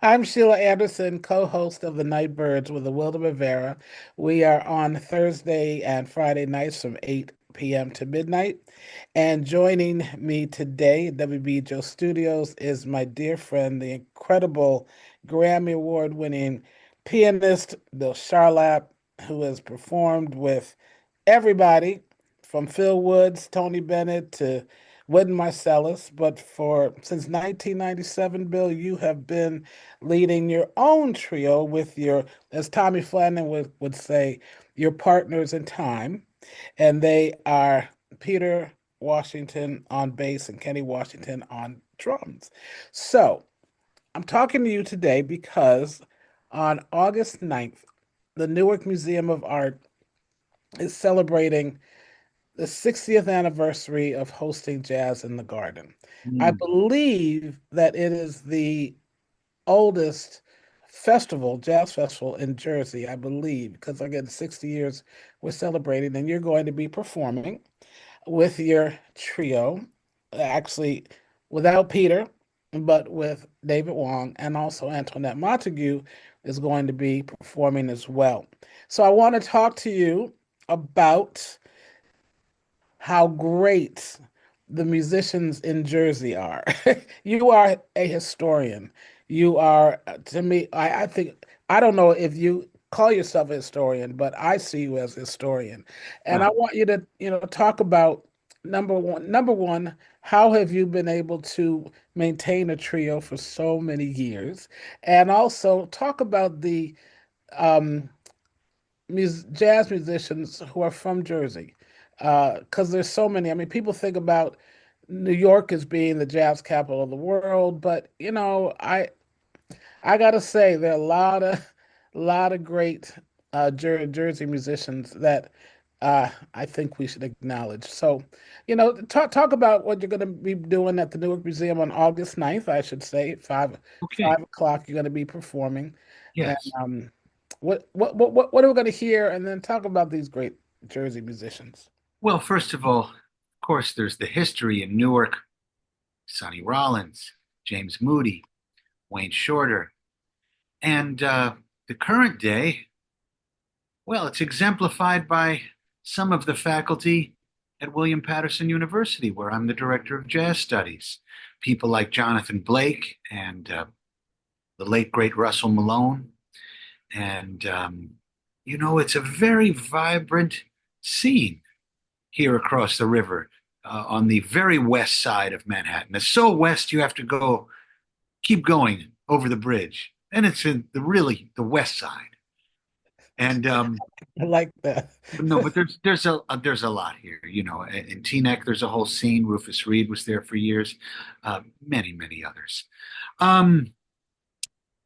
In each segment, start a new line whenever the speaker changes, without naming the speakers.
I'm Sheila Anderson, co-host of the Nightbirds with the Wilder Rivera. We are on Thursday and Friday nights from 8 p.m. to midnight. And joining me today at WBGO Studios is my dear friend, the incredible Grammy Award-winning pianist, Bill Charlap, who has performed with everybody from Phil Woods, Tony Bennett to Wynton Marsalis. But for since 1997, Bill, you have been leading your own trio with your, as Tommy Flanagan would say, your partners in time. And they are Peter Washington on bass and Kenny Washington on drums. So I'm talking to you today because on August 9th, the Newark Museum of Art is celebrating the 60th anniversary of hosting Jazz in the Garden. I
Mm.
believe that it is the oldest festival, jazz festival in Jersey, I believe, because again, 60 years we're celebrating, and you're going to be performing with your trio, actually without Peter, but with David Wong, and also Antoinette Montague is going to be performing as well. So I want to talk to you about how great the musicians in Jersey are. You are a historian. You are, to me, I think, I don't know if you call yourself a historian, but I see you as a historian. And I
Ah,
want you to, talk about number one, how have you been able to maintain a trio for so many years? And also talk about the um, jazz musicians who are from Jersey, because there's so many. I mean, people think about New York as being the jazz capital of the world, but I gotta say there are a lot of great Jersey musicians that I think we should acknowledge. So, talk about what you're going to be doing at the Newark Museum on August 9th, I should say,
okay.
5 o'clock. You're going to be performing, and
Yes.
what are we going to hear, and then talk about these great Jersey musicians.
Well, first of all, of course, there's the history in Newark. Sonny Rollins, James Moody, Wayne Shorter, and the current day. Well, it's exemplified by some of the faculty at William Patterson University, where I'm the director of jazz studies. People like Jonathan Blake and the late great Russell Malone, and it's a very vibrant scene here across the river on the very west side of Manhattan. It's so west you have to keep going over the bridge, and it's in the west side. And
I like that.
but no, but there's a lot here. In Teaneck, there's a whole scene. Rufus Reed was there for years. Many others. Um,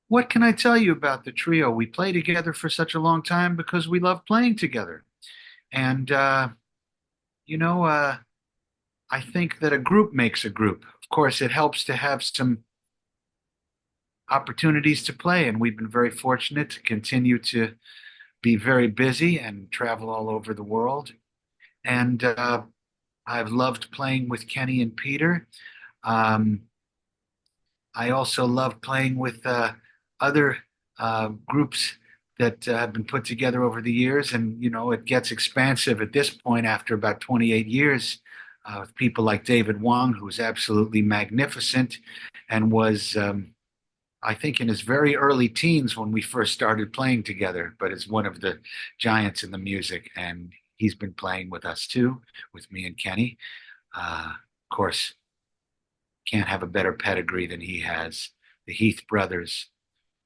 what can I tell you about the trio? We play together for such a long time because we love playing together, and you know. I think that a group makes a group. Of course, it helps to have some opportunities to play, and we've been very fortunate to continue to be very busy and travel all over the world. And I've loved playing with Kenny and Peter. Um, I also love playing with other groups that have been put together over the years. And, it gets expansive at this point after about 28 years with people like David Wong, who's absolutely magnificent and was, I think, in his very early teens when we first started playing together, but is one of the giants in the music. And he's been playing with us too, with me and Kenny. Of course, can't have a better pedigree than he has. The Heath brothers,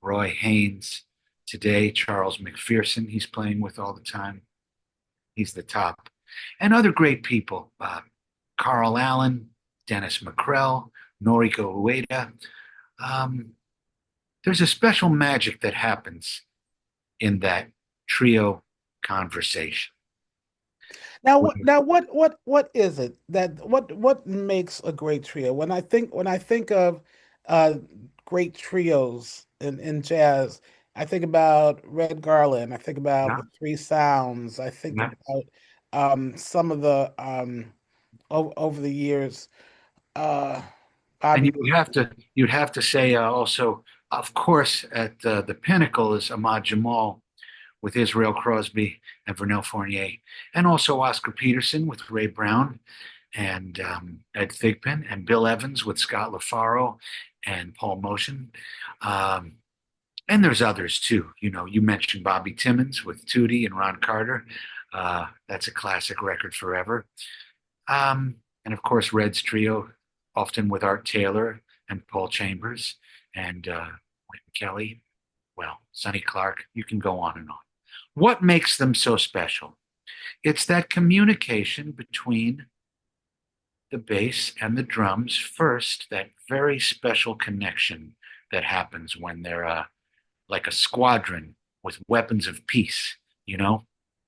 Roy Haynes, today Charles McPherson, he's playing with all the time. He's the top. And other great people, Carl Allen, Dennis McCrell, Noriko Ueda. Um, there's a special magic that happens in that trio conversation.
Now what is it that what makes a great trio? When I think of uh great trios in jazz, I think about Red Garland, I think about
Yeah,
the Three Sounds, I think
yeah.
about some of the over the years, uh
And
Bobby.
you'd have to say also of course, at the pinnacle is Ahmad Jamal with Israel Crosby and Vernell Fournier, and also Oscar Peterson with Ray Brown and Ed Thigpen, and Bill Evans with Scott LaFaro and Paul Motion. Um, and there's others too. You know, you mentioned Bobby Timmons with Tootie and Ron Carter. That's a classic record forever. And of course, Red's Trio, often with Art Taylor and Paul Chambers and Wynton Kelly. Well, Sonny Clark. You can go on and on. What makes them so special? It's that communication between the bass and the drums first, that very special connection that happens when they're like a squadron with weapons of peace, you know,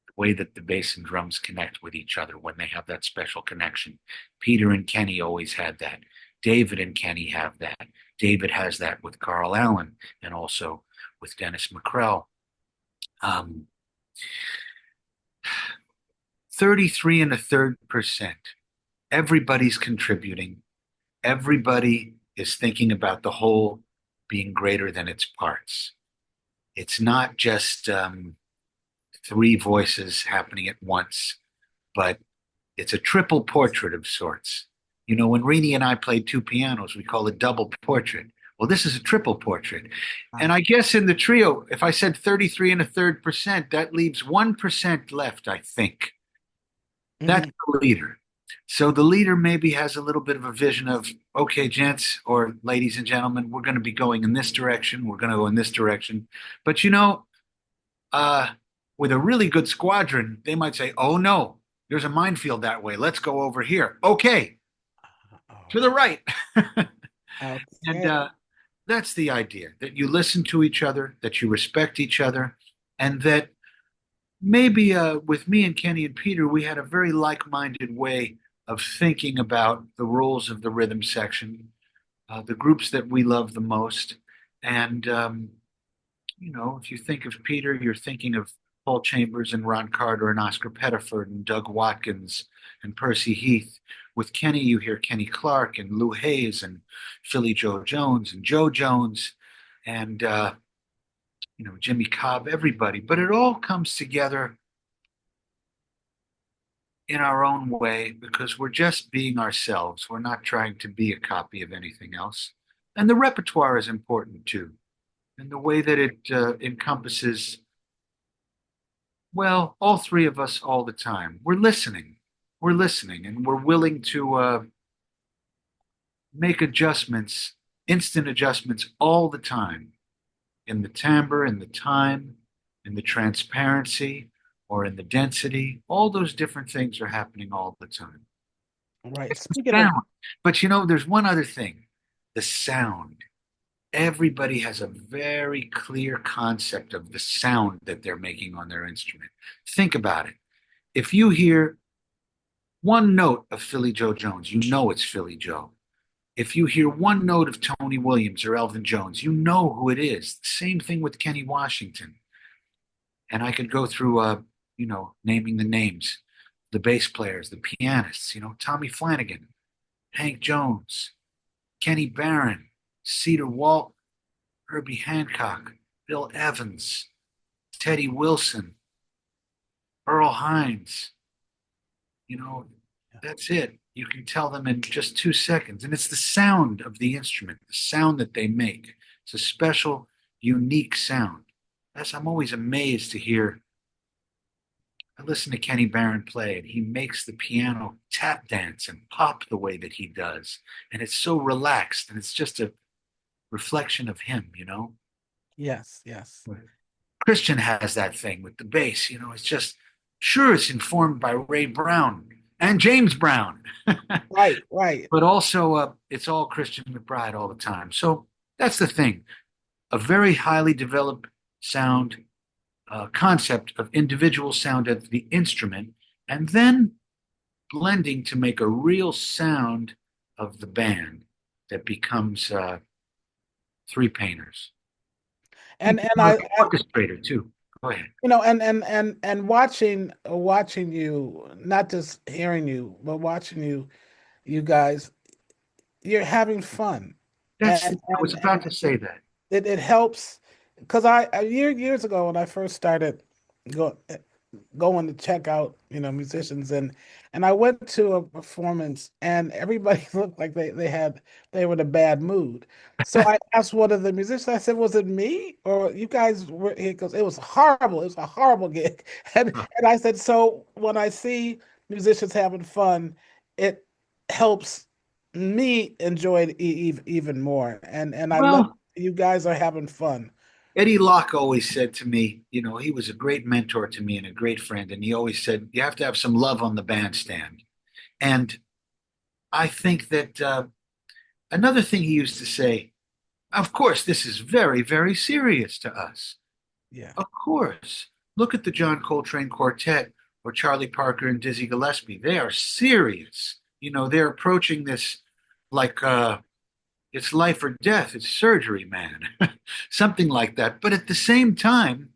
the way that the bass and drums connect with each other when they have that special connection. Peter and Kenny always had that. David and Kenny have that. David has that with Carl Allen and also with Dennis McCrell. Um, 33 and a third percent. Everybody's contributing. Everybody is thinking about the whole being greater than its parts. It's not just three voices happening at once, but it's a triple portrait of sorts. You know, when Rini and I played two pianos, we call it double portrait. Well, this is a triple portrait. And I guess in the trio, if I said 33 and a third percent, that leaves 1% left, I think. That's
Mhm.
the leader. So the leader maybe has a little bit of a vision of, okay, gents or ladies and gentlemen, we're going to be going in this direction. We're going to go in this direction. But you know, uh, with a really good squadron, they might say, oh no, there's a minefield that way. Let's go over here. Okay, to the
Oh,
right. And
okay.
that's the idea that you listen to each other, that you respect each other, and that maybe with me and Kenny and Peter, we had a very like-minded way of thinking about the roles of the rhythm section, the groups that we love the most. And, you know, if you think of Peter, you're thinking of Paul Chambers and Ron Carter and Oscar Pettiford and Doug Watkins and Percy Heath. With Kenny, you hear Kenny Clark and Lou Hayes and Philly Joe Jones and Joe Jones and, you know, Jimmy Cobb, everybody. But it all comes together in our own way because we're just being ourselves. We're not trying to be a copy of anything else. And the repertoire is important too. And the way that it encompasses, well, all three of us all the time. We're listening. We're listening and we're willing to make adjustments, instant adjustments all the time in the timbre, in the time, in the transparency, or in the density. All those different things are happening all the time.
Right.
It's the
Speaking of,
sound. But you know, there's one other thing, the sound. Everybody has a very clear concept of the sound that they're making on their instrument. Think about it. If you hear one note of Philly Joe Jones, you know it's Philly Joe. If you hear one note of Tony Williams or Elvin Jones, you know who it is. Same thing with Kenny Washington. And I could go through, you know, naming the names, the bass players, the pianists, you know, Tommy Flanagan, Hank Jones, Kenny Barron, Cedar Walt, Herbie Hancock, Bill Evans, Teddy Wilson, Earl Hines. You know, that's it. You can tell them in just 2 seconds. And it's the sound of the instrument, the sound that they make. It's a special, unique sound. I'm always amazed to hear. I listen to Kenny Barron play, and he makes the piano tap dance and pop the way that he does. And it's so relaxed, and it's just a reflection of him, you know?
yes, yes.
Christian has that thing with the bass. You know, it's just sure it's informed by Ray Brown and James Brown,
Right, right.
but also it's all Christian McBride all the time. So that's the thing. A very highly developed sound concept of individual sound of the instrument, and then blending to make a real sound of the band that becomes three painters. You
And
can
and
have
I,
an
I
orchestrator too. Go ahead.
you know, and watching you, not just hearing you, but watching you, you guys, you're having fun.
I
And
was
and
about to say that.
it helps because years ago when I first started go, going to check out, musicians, and I went to a performance and everybody looked like they were in a bad mood. So I asked one of the musicians, I said, "Was it me or you guys were here?" Because it was horrible. It was a horrible gig. And I said, "So when I see musicians having fun, it helps me enjoy it even more." And I love
Well,
you guys are having fun.
Eddie Locke always said to me, he was a great mentor to me and a great friend. And he always said, you have to have some love on the bandstand. And I think that another thing he used to say, of course, this is very, very serious to us.
Yeah.
Of course. Look at the John Coltrane Quartet or Charlie Parker and Dizzy Gillespie. They are serious. They're approaching this like it's life or death. It's surgery, man. Something like that. But at the same time,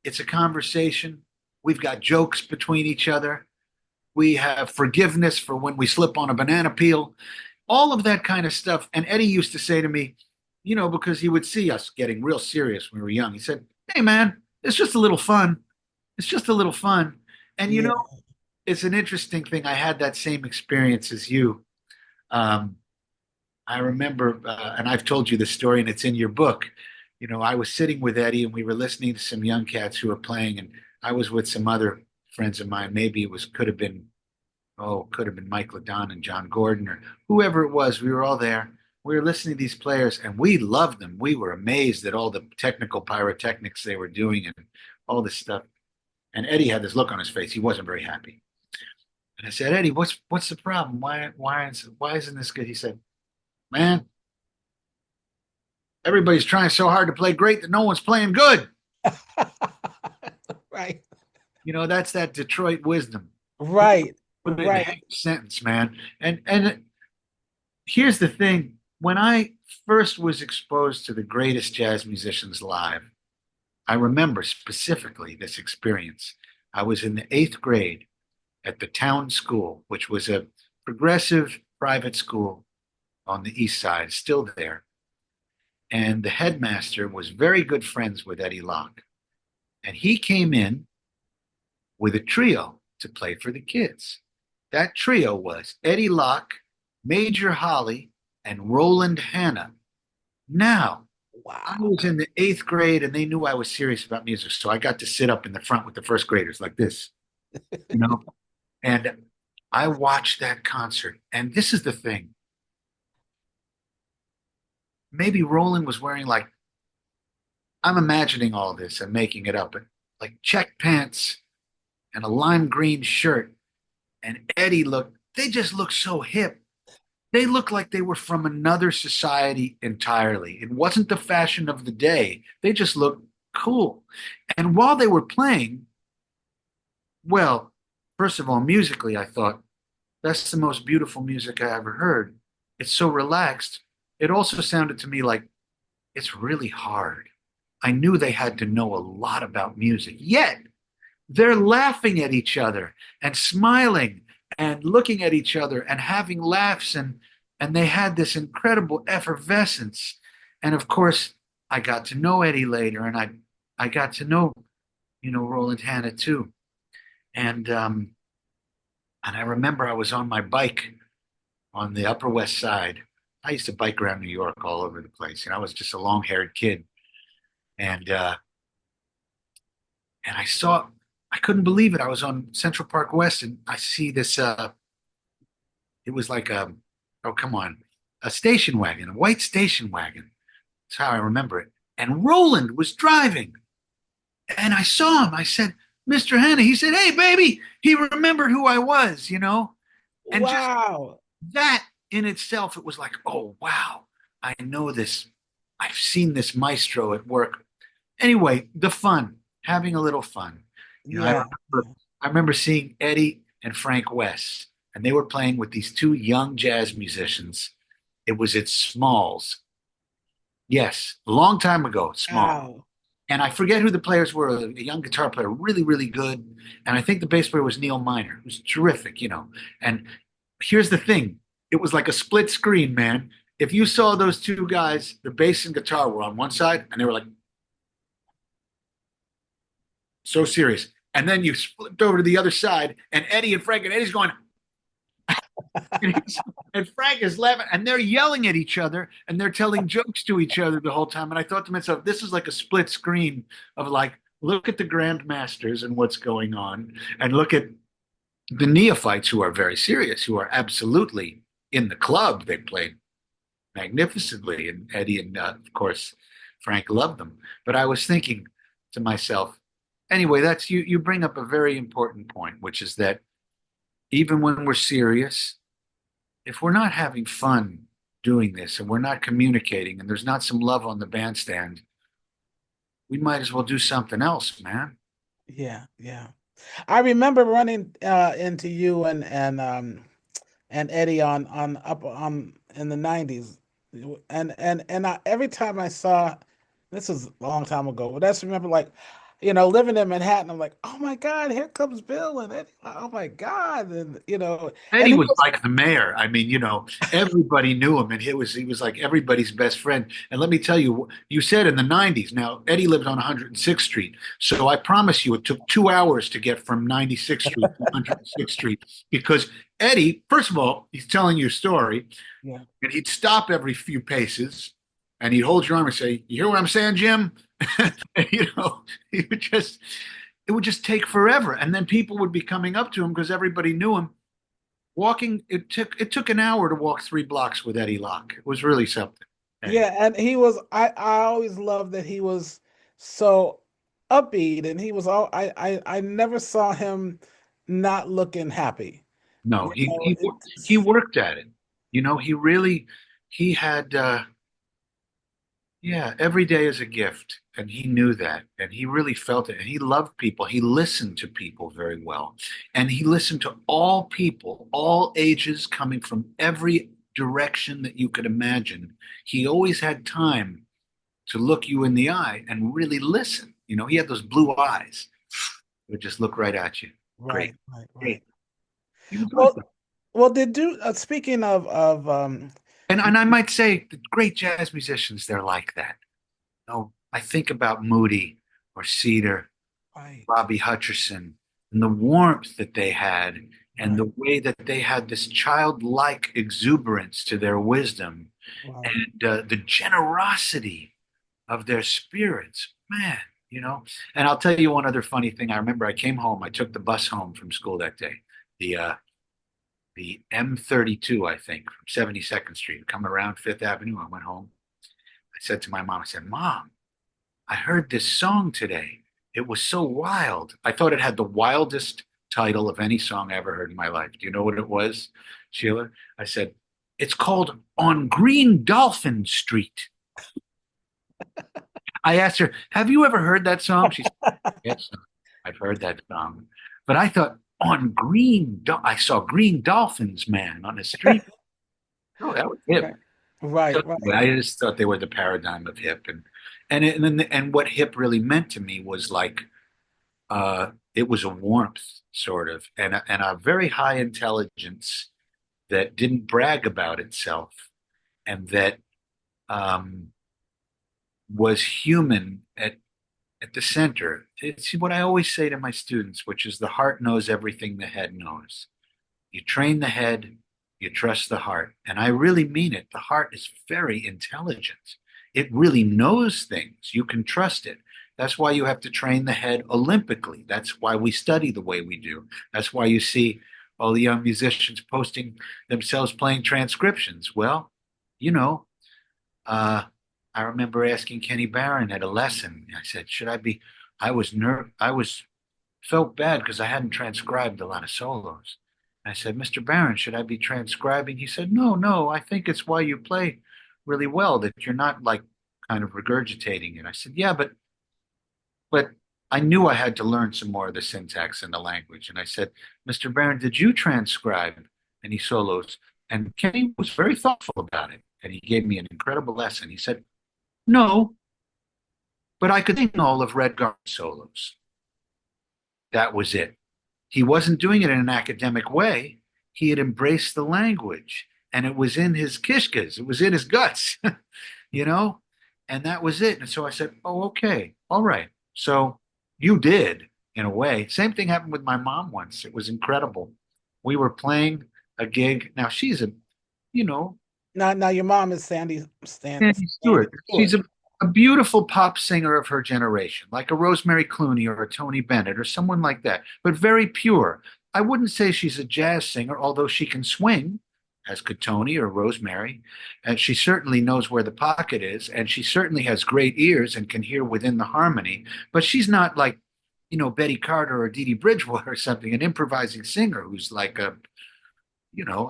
it's a conversation. We've got jokes between each other. We have forgiveness for when we slip on a banana peel, all of that kind of stuff. And Eddie used to say to me, because he would see us getting real serious when we were young, he said, hey, man, it's just a little fun. It's just a little fun. And,
Yeah.
it's an interesting thing. I had that same experience as you. Um, I remember, and I've told you the story, and it's in your book. I was sitting with Eddie, and we were listening to some young cats who were playing, and I was with some other friends of mine. Maybe could have been Mike Ladon and John Gordon or whoever it was. We were all there. We were listening to these players, and we loved them. We were amazed at all the technical pyrotechnics they were doing and all this stuff. And Eddie had this look on his face. He wasn't very happy. And I said, Eddie, what's the problem? Why isn't this good? He said, man, everybody's trying so hard to play great that no one's playing good.
Right.
That's that Detroit wisdom.
Right.
Put it in
Right.
half a sentence, man. And here's the thing. When I first was exposed to the greatest jazz musicians live, I remember specifically this experience. I was in the eighth grade at the town school, which was a progressive private school on the east side, still there. And the headmaster was very good friends with Eddie Locke. And he came in with a trio to play for the kids. That trio was Eddie Locke, Major Holly, and Roland Hanna. Now, I
Wow.
was in the eighth grade and they knew I was serious about music. So I got to sit up in the front with the first graders like this, you know? And I watched that concert. And this is the thing. Maybe Roland was wearing like, I'm imagining all this and making it up, but like check pants and a lime green shirt. And Eddie they just looked so hip. They looked like they were from another society entirely. It wasn't the fashion of the day. They just looked cool. And while they were playing, well, first of all, musically, I thought, that's the most beautiful music I ever heard. It's so relaxed. It also sounded to me like it's really hard. I knew they had to know a lot about music. Yet, they're laughing at each other and smiling and looking at each other and having laughs and they had this incredible effervescence. And of course, I got to know Eddie later and I got to know, Roland Hanna too. And I remember I was on my bike on the Upper West Side. I used to bike around New York all over the place. I was just a long-haired kid. And and I couldn't believe it. I was on Central Park West and I see this it was like oh come on, a station wagon, a white station wagon. That's how I remember it. And Roland was driving. And I saw him. I said, Mr. Hanna. He said, hey baby, he remembered who I was. And just
Wow.
that in itself, it was like, oh wow, I know this. I've seen this maestro at work. Anyway, the fun, having a little fun. I
Yeah.
I remember seeing Eddie and Frank West, and they were playing with these two young jazz musicians. It was at Smalls. Yes, a long time ago, Small.
Wow.
And I forget who the players were. A young guitar player, really, really good. And I think the bass player was Neil Miner, who's terrific. And here's the thing: it was like a split screen, man. if you saw those two guys, the bass and guitar were on one side, and they were like so serious. And then you flipped over to the other side, and Eddie and Frank, and Eddie's going, and Frank is laughing, and they're yelling at each other, and they're telling jokes to each other the whole time. And I thought to myself, this is like a split screen of like, look at the grandmasters and what's going on, and look at the neophytes who are very serious, who are absolutely in the club. They played magnificently, and Eddie and of course Frank loved them. But I was thinking to myself, anyway, that's you. You bring up a very important point, which is that even when we're serious, if we're not having fun doing this and we're not communicating and there's not some love on the bandstand, we might as well do something else, man.
Yeah, yeah. I remember running into you and Eddie on up on in the 90s. Every time I saw, this was a long time ago, but I just remember like, living in Manhattan, I'm like, oh my God, here comes Bill and Eddie. Oh my God. And and
Eddie
he
was
was,
like the mayor. I mean, everybody knew him, and he was like everybody's best friend. And let me tell you, you said in the '90s. Now Eddie lived on 106th Street, so I promise you, it took 2 hours to get from 96th Street to 106th Street because Eddie, first of all, he's telling you a story,
yeah.
and he'd stop every few paces, and he'd hold your arm and say, "You hear what I'm saying, Jim?" And, he would just it would just take forever, and then people would be coming up to him because everybody knew him. Walking, it took an hour to walk 3 blocks with Eddie Locke. It was really something. Anyway,
Yeah, and I always loved that he was so upbeat and he was all I never saw him not looking happy.
no,
You
he
know,
he he
it's
worked at it. He really he had yeah, every day is a gift, and he knew that, and he really felt it, and he loved people. He listened to people very well, and he listened to all people, all ages, coming from every direction that you could imagine. He always had time to look you in the eye and really listen. He had those blue eyes. He would just look right at you. Great,
right, right, right.
great. He was like
Well,
that.
well, did you speaking of
And I might say the great jazz musicians, they're like that. I think about Moody or Cedar,
right,
Bobby Hutcherson, and the warmth that they had, and
right,
the way that they had this childlike exuberance to their wisdom,
right.
and the generosity of their spirits. Man, you know. And I'll tell you one other funny thing. I remember I came home. I took the bus home from school that day. The uh, the M32, I think, from 72nd Street, coming around Fifth Avenue. I went home. I said to my mom, I said, Mom, I heard this song today. It was so wild. I thought it had the wildest title of any song I ever heard in my life. Do you know what it was, Sheila? I said, it's called On Green Dolphin Street. I asked her, have you ever heard that song? She said, yes, I've heard that song. But I thought, I saw green dolphins, man, on the street. Oh, that was hip.
Right, right,
So
right,
I just thought they were the paradigm of hip, and what hip really meant to me was like it was a warmth sort of, and a very high intelligence that didn't brag about itself, and that um, was human at the center. It's what I always say to my students, which is the heart knows everything the head knows. You train the head, you trust the heart. And I really mean it. The heart is very intelligent. It really knows things. You can trust it. That's why you have to train the head olympically. That's why we study the way we do. That's why you see all the young musicians posting themselves playing transcriptions. Well, you know, uh, I remember asking Kenny Barron at a lesson. I said, "Should I be?" I was felt bad because I hadn't transcribed a lot of solos. I said, "Mr. Barron, should I be transcribing?" He said, "No, no. I think it's why you play really well that you're not like kind of regurgitating it." I said, "Yeah, but I knew I had to learn some more of the syntax and the language." And I said, "Mr. Barron, did you transcribe any solos?" And Kenny was very thoughtful about it, and he gave me an incredible lesson. He said, "No, but I could sing all of Red Garden solos." That was it. He wasn't doing it in an academic way. He had embraced the language. and it was in his kishkas, it was in his guts, you know, and that was it. And so I said, "Oh, okay, all right." So you did, in a way. Same thing happened with my mom once. It was incredible. We were playing a gig. Now she's a, you know,
Now your mom is
Sandy
Sandy
Stewart. She's
Stewart.
a beautiful pop singer of her generation, like a Rosemary Clooney or a Tony Bennett or someone like that, but very pure. I wouldn't say she's a jazz singer, although she can swing, as could Tony or Rosemary. And she certainly knows where the pocket is, and she certainly has great ears and can hear within the harmony. But she's not like, Betty Carter or Dee Dee Bridgewater or something, an improvising singer who's like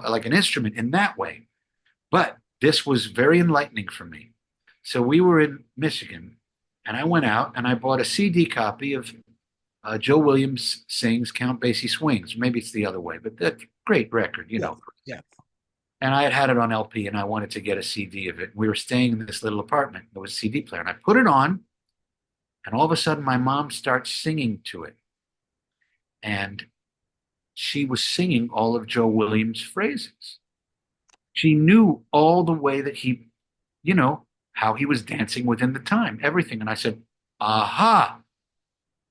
like an instrument in that way. But this was very enlightening for me. So we were in Michigan, and I went out and I bought a CD copy of Joe Williams sings Count Basie Swings. Maybe it's the other way, but that great record, you
Yes,
know.
yes.
And I had had it on LP, and I wanted to get a CD of it. We were staying in this little apartment. There was a CD player, and I put it on, and all of a sudden, my mom starts singing to it, and she was singing all of Joe Williams' phrases. She knew all the way that he, how he was dancing within the time, everything. And I said, aha,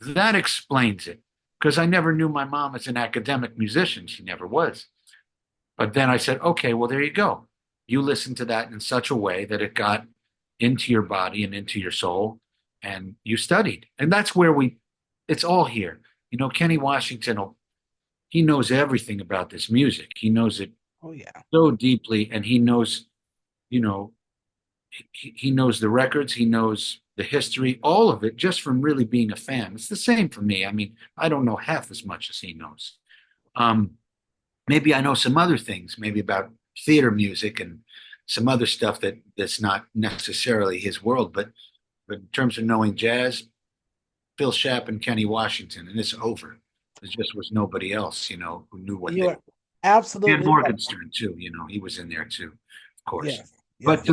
that explains it. Because I never knew my mom as an academic musician. She never was. But then I said, okay, well, there you go. You listened to that in such a way that it got into your body and into your soul, and you studied. And that's where it's all here. Kenny Washington, he knows everything about this music. He knows it
Oh yeah.
so deeply, and he knows, you know, he knows the records, he knows the history, all of it, just from really being a fan. It's the same for me. I mean, I don't know half as much as he knows. Um, Maybe I know some other things, maybe about theater music and some other stuff that's not necessarily his world, but in terms of knowing jazz, Phil Shapp and Kenny Washington, and it's over. There just was nobody else, who knew what
You
they.
are
And
absolutely right.
Morgenstern too, he was in there too, of course.
Yes, yes.
But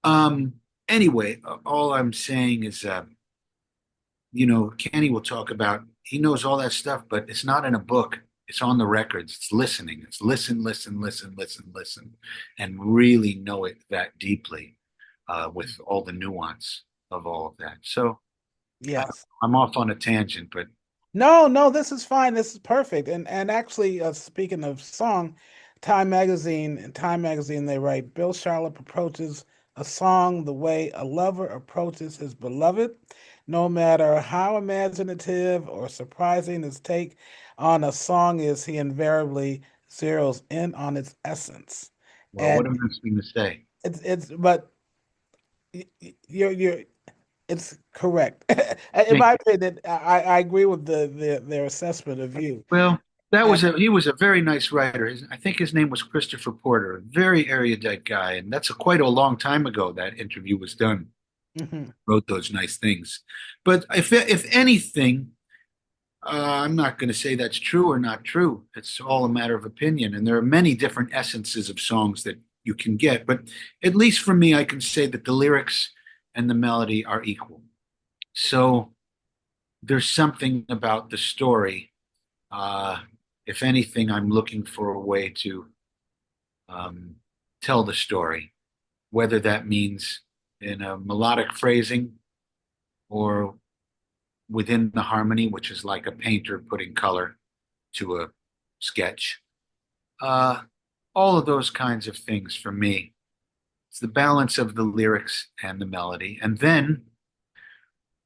um, anyway, all I'm saying is, Kenny will talk about. He knows all that stuff, but it's not in a book. It's on the records. It's listening. It's listen, listen, listen, listen, listen, and really know it that deeply, with all the nuance of all of that. So
Yes.
I'm off on a tangent, but
No, no, this is fine. This is perfect. And actually, speaking of song, Time Magazine, they write Bill Charlap approaches a song the way a lover approaches his beloved. No matter how imaginative or surprising his take on a song is, he invariably zeroes in on its essence.
well, what a
And
nice thing to say.
but you're it's correct. In
Thank
my
you.
opinion, I agree with their assessment of you.
Well,
And
he was a very nice writer. I think his name was Christopher Porter, a very erudite guy, and that's quite a long time ago that interview was done.
mhm,
Wrote those nice things, but if anything, I'm not going to say that's true or not true. It's all a matter of opinion, and there are many different essences of songs that you can get. But at least for me, I can say that the lyrics and the melody are equal. So there's something about the story. Uh, if anything, I'm looking for a way to um, tell the story, whether that means in a melodic phrasing or within the harmony, which is like a painter putting color to a sketch. Uh, all of those kinds of things for me. It's the balance of the lyrics and the melody. And then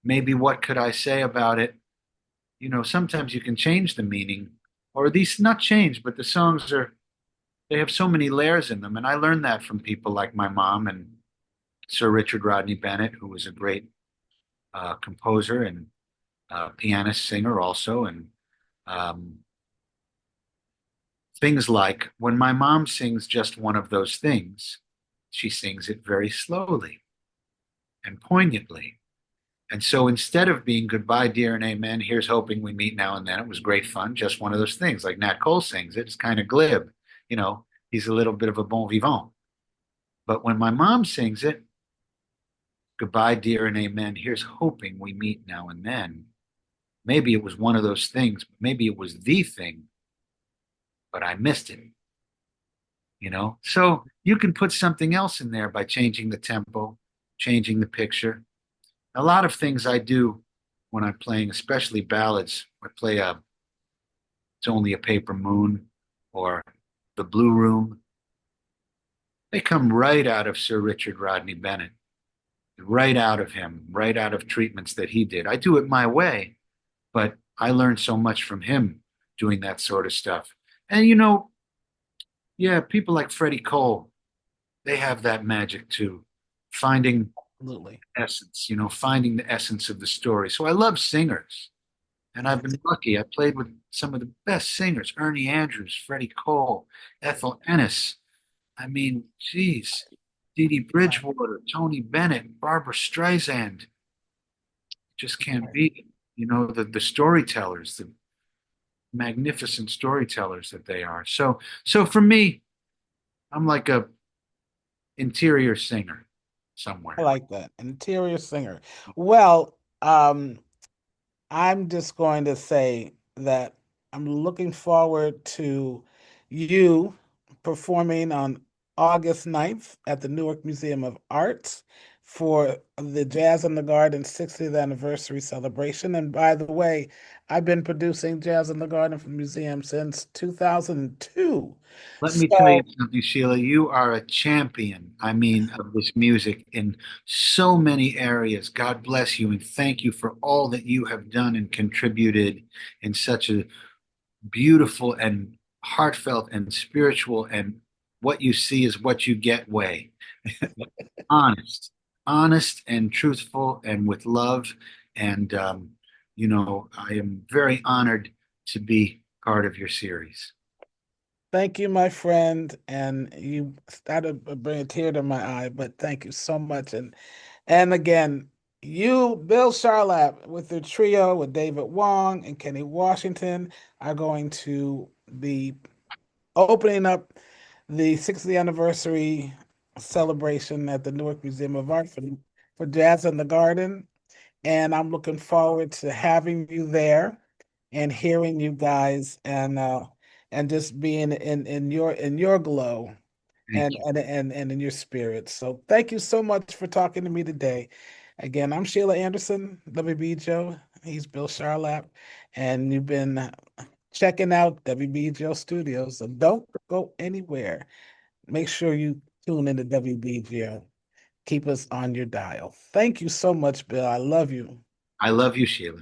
maybe what could I say about it? Sometimes you can change the meaning, or at least not change, but the songs they have so many layers in them. And I learned that from people like my mom and Sir Richard Rodney Bennett, who was a great composer and pianist, singer also. And um, things like when my mom sings just one of those things, she sings it very slowly and poignantly. And so instead of being goodbye, dear, and amen, here's hoping we meet now and then, it was great fun, just one of those things. Like Nat Cole sings it, it's kind of glib. He's a little bit of a bon vivant. But when my mom sings it, goodbye, dear, and amen, here's hoping we meet now and then. Maybe it was one of those things, maybe it was the thing, but I missed it. So you can put something else in there by changing the tempo, changing the picture. A lot of things I do when I'm playing, especially ballads. I play It's Only a Paper Moon or The Blue Room. They come right out of Sir Richard Rodney Bennett, right out of him, right out of treatments that he did. I do it my way, but I learned so much from him doing that sort of stuff. And yeah, people like Freddie Cole, they have that magic too, finding
Absolutely.
essence, finding the essence of the story. So I love singers, and I've been lucky. I played with some of the best singers: Ernie Andrews, Freddie Cole, Ethel Ennis. I mean, geez, Dee Dee Bridgewater, Tony Bennett, Barbara Streisand. Just can't beat, the storytellers, the magnificent storytellers that they are. So for me, I'm like a interior singer
I
somewhere.
like that. Interior singer. Well, I'm just going to say that I'm looking forward to you performing on August 9th at the Newark Museum of Art for the Jazz in the Garden 60th anniversary celebration. And by the way, I've been producing Jazz in the Garden for the museum since 2002.
Let me tell you
So
something, Sheila. You are a champion, I mean, of this music in so many areas. God bless you and thank you for all that you have done and contributed in such a beautiful and heartfelt and spiritual and what you see is what you get way. Honest, honest and truthful and with love. And, I am very honored to be part of your series.
thank you, my friend. And you started to bring a tear to my eye, but thank you so much. And again, you, Bill Charlap, with the trio with David Wong and Kenny Washington, are going to be opening up the 60th anniversary celebration at the Newark Museum of Art for Jazz in the Garden. And I'm looking forward to having you there and hearing you guys and just being in your glow
Thank you.
and in your spirit. So thank you so much for talking to me today. Again, I'm Sheila Anderson, WBGO. He's Bill Charlap, and you've been checking out WBGO Studios. So don't go anywhere. Make sure you tune into WBGO. Keep us on your dial. Thank you so much, Bill. I love you.
I love you, Sheila.